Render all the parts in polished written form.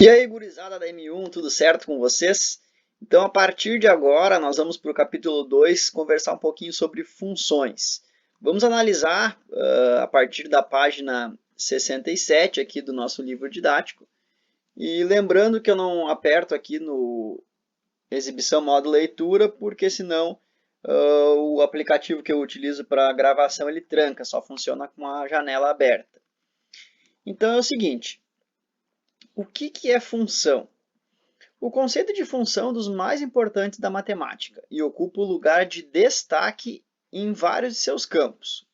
E aí, gurizada da M1, tudo certo com vocês? Então, a partir de agora, nós vamos para o capítulo 2 conversar um pouquinho sobre funções. Vamos analisar a partir da página 67 aqui do nosso livro didático. E lembrando que eu não aperto aqui no exibição modo leitura, porque senão o aplicativo que eu utilizo para gravação ele tranca, só funciona com a janela aberta. Então é o seguinte, o que é função? O conceito de função é um dos mais importantes da matemática e ocupa o lugar de destaque em vários de seus campos,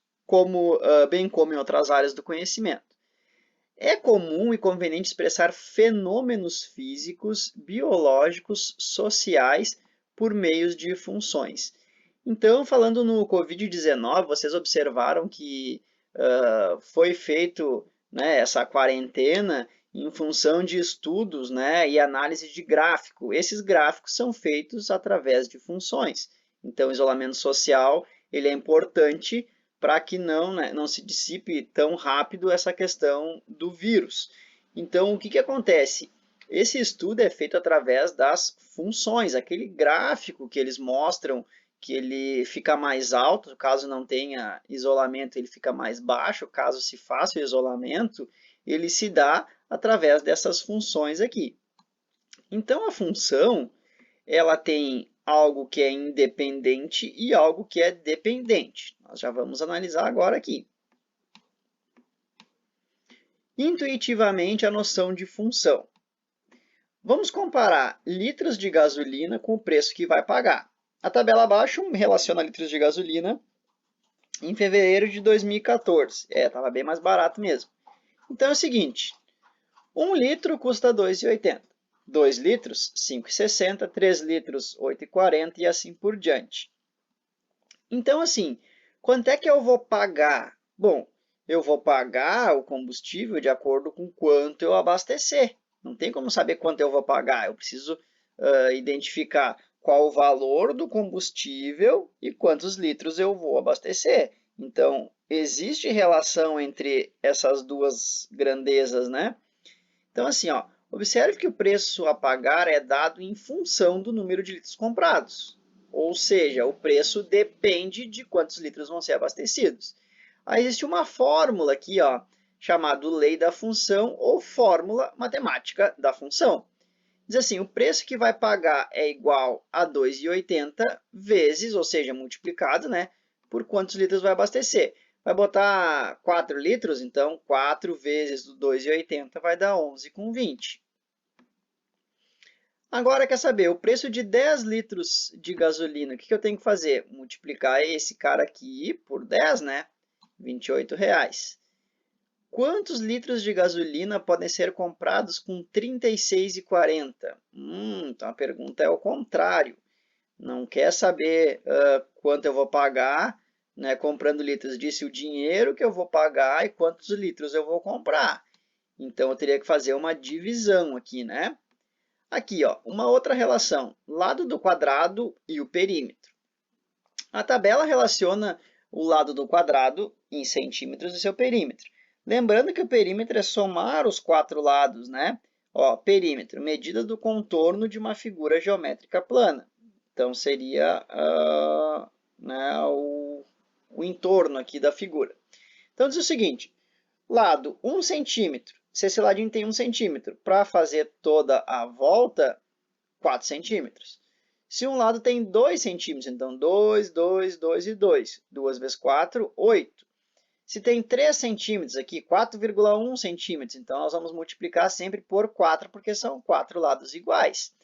bem como em outras áreas do conhecimento. É comum e conveniente expressar fenômenos físicos, biológicos, sociais por meio de funções. Então, falando no Covid-19, vocês observaram que foi feito, né, essa quarentena em função de estudos, né, e análise de gráfico. Esses gráficos são feitos através de funções. Então, o isolamento social ele é importante para que não se dissipe tão rápido essa questão do vírus. Então, o que acontece? Esse estudo é feito através das funções, aquele gráfico que eles mostram que ele fica mais alto, caso não tenha isolamento, ele fica mais baixo, caso se faça o isolamento, ele se dá através dessas funções aqui. Então, a função, ela tem algo que é independente e algo que é dependente. Nós já vamos analisar agora aqui. Intuitivamente, a noção de função. Vamos comparar litros de gasolina com o preço que vai pagar. A tabela abaixo relaciona litros de gasolina em fevereiro de 2014. Estava bem mais barato mesmo. Então é o seguinte, 1 litro custa R$ 2,80. 2 litros, R$ 5,60. 3 litros, R$ 8,40 e assim por diante. Então, assim, quanto é que eu vou pagar? Bom, eu vou pagar o combustível de acordo com quanto eu abastecer. Não tem como saber quanto eu vou pagar. Eu preciso identificar qual o valor do combustível e quantos litros eu vou abastecer. Então, existe relação entre essas duas grandezas, né? Então, assim, ó, observe que o preço a pagar é dado em função do número de litros comprados. Ou seja, o preço depende de quantos litros vão ser abastecidos. Aí existe uma fórmula aqui, ó, chamada lei da função ou fórmula matemática da função. Diz assim, o preço que vai pagar é igual a 2,80 vezes, ou seja, multiplicado, né, por quantos litros vai abastecer. Vai botar 4 litros, então 4 vezes 2,80 vai dar 11,20. Agora, quer saber, o preço de 10 litros de gasolina, o que eu tenho que fazer? Multiplicar esse cara aqui por 10, né? R$ 28,00. Quantos litros de gasolina podem ser comprados com R$ 36,40? Então a pergunta é o contrário. Não quer saber quanto eu vou pagar, né, comprando litros. Disse o dinheiro que eu vou pagar e quantos litros eu vou comprar. Então eu teria que fazer uma divisão aqui, né? Aqui, ó, uma outra relação, lado do quadrado e o perímetro. A tabela relaciona o lado do quadrado em centímetros e seu perímetro. Lembrando que o perímetro é somar os 4 lados, né? Ó, perímetro, medida do contorno de uma figura geométrica plana. Então, seria né, o entorno aqui da figura. Então, diz o seguinte, lado 1 centímetro, se esse ladinho tem 1 centímetro, para fazer toda a volta, 4 centímetros. Se um lado tem 2 centímetros, então 2, 2, 2 e 2. 2 vezes 4, 8. Se tem 3 centímetros aqui, 4,1 centímetros, então nós vamos multiplicar sempre por 4, porque são 4 lados iguais.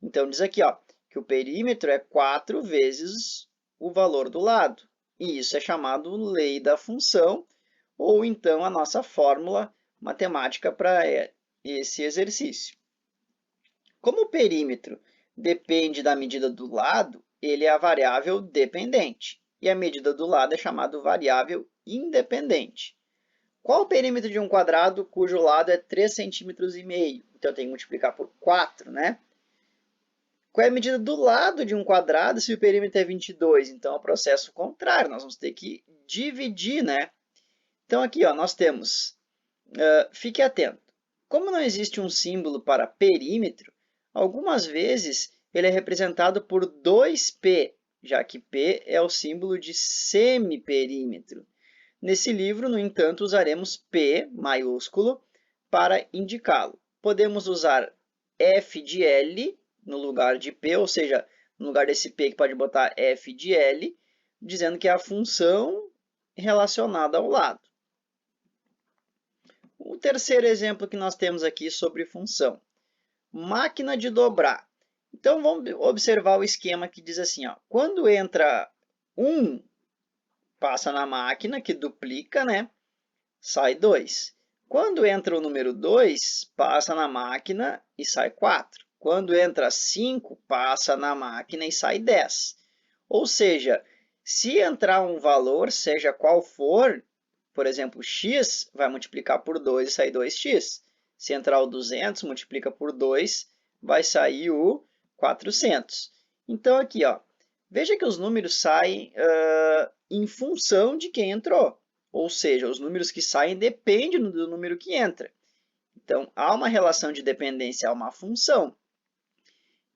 Então diz aqui ó, que o perímetro é 4 vezes o valor do lado. E isso é chamado lei da função, ou então a nossa fórmula matemática para esse exercício. Como o perímetro depende da medida do lado, ele é a variável dependente. E a medida do lado é chamada variável independente. Qual o perímetro de um quadrado cujo lado é 3,5 cm? Então, eu tenho que multiplicar por 4, né? Qual é a medida do lado de um quadrado se o perímetro é 22? Então, é o processo contrário. Nós vamos ter que dividir, né? Então, aqui ó, nós temos, fique atento, Como não existe um símbolo para perímetro, algumas vezes ele é representado por 2P, já que P é o símbolo de semiperímetro. Nesse livro, no entanto, usaremos P maiúsculo para indicá-lo. Podemos usar F de L no lugar de P, ou seja, no lugar desse P que pode botar F de L, dizendo que é a função relacionada ao lado. O terceiro exemplo que nós temos aqui sobre função. Máquina de dobrar. Então, vamos observar o esquema que diz assim, ó, quando entra 1, passa na máquina, que duplica, né? Sai 2. Quando entra o número 2, passa na máquina e sai 4. Quando entra 5, passa na máquina e sai 10. Ou seja, se entrar um valor, seja qual for, por exemplo, x, vai multiplicar por 2 e sair 2x. Se entrar o 200, multiplica por 2, vai sair o 400. Então, aqui, ó, veja que os números saem em função de quem entrou. Ou seja, os números que saem dependem do número que entra. Então, há uma relação de dependência a uma função.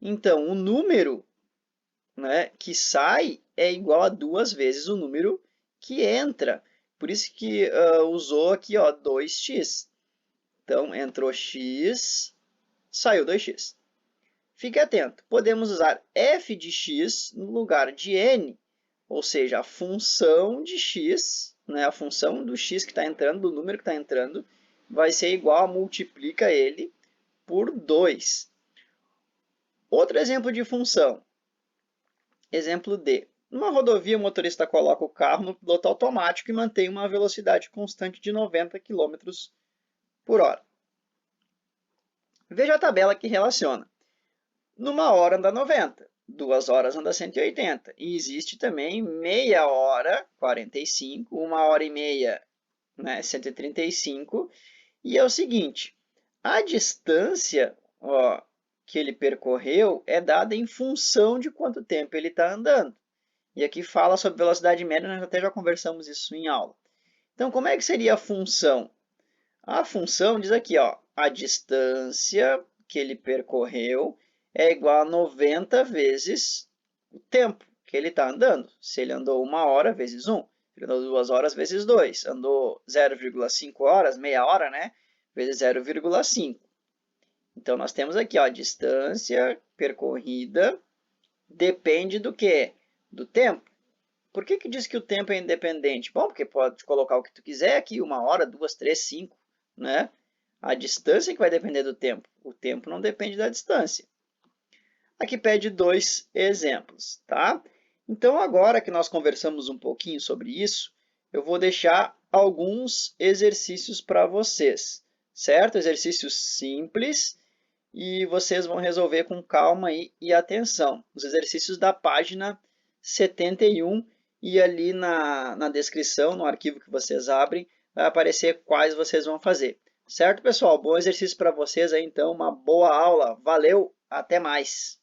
Então, o número, né, que sai é igual a 2 vezes o número que entra. Por isso que usou aqui, ó, 2x. Então, entrou x, saiu 2x. Fique atento, podemos usar f de x no lugar de n, ou seja, a função de x, né, a função do x que está entrando, do número que está entrando, vai ser igual a multiplica ele por 2. Outro exemplo de função. Exemplo D. Numa rodovia, o motorista coloca o carro no piloto automático e mantém uma velocidade constante de 90 km por hora. Veja a tabela que relaciona. Numa hora anda 90, 2 horas anda 180. E existe também meia hora, 45, 1 hora e meia, né, 135. E é o seguinte, a distância, ó, que ele percorreu é dada em função de quanto tempo ele está andando. E aqui fala sobre velocidade média, nós até já conversamos isso em aula. Então, como é que seria a função? A função diz aqui, ó, a distância que ele percorreu é igual a 90 vezes o tempo que ele está andando. Se ele andou 1 hora vezes 1, ele andou 2 horas vezes 2, andou 0,5 horas, meia hora, né? Vezes 0,5. Então, nós temos aqui, ó, a distância percorrida depende do quê? Do tempo. Por que diz que o tempo é independente? Bom, porque pode colocar o que tu quiser aqui, 1 hora, 2, 3, 5, né? A distância que vai depender do tempo. O tempo não depende da distância. Aqui pede 2 exemplos, tá? Então, agora que nós conversamos um pouquinho sobre isso, eu vou deixar alguns exercícios para vocês, certo? Exercícios simples e vocês vão resolver com calma e atenção. Os exercícios da página 71 e ali na descrição, no arquivo que vocês abrem, vai aparecer quais vocês vão fazer. Certo, pessoal? Bom exercício para vocês aí, então. Uma boa aula. Valeu, até mais!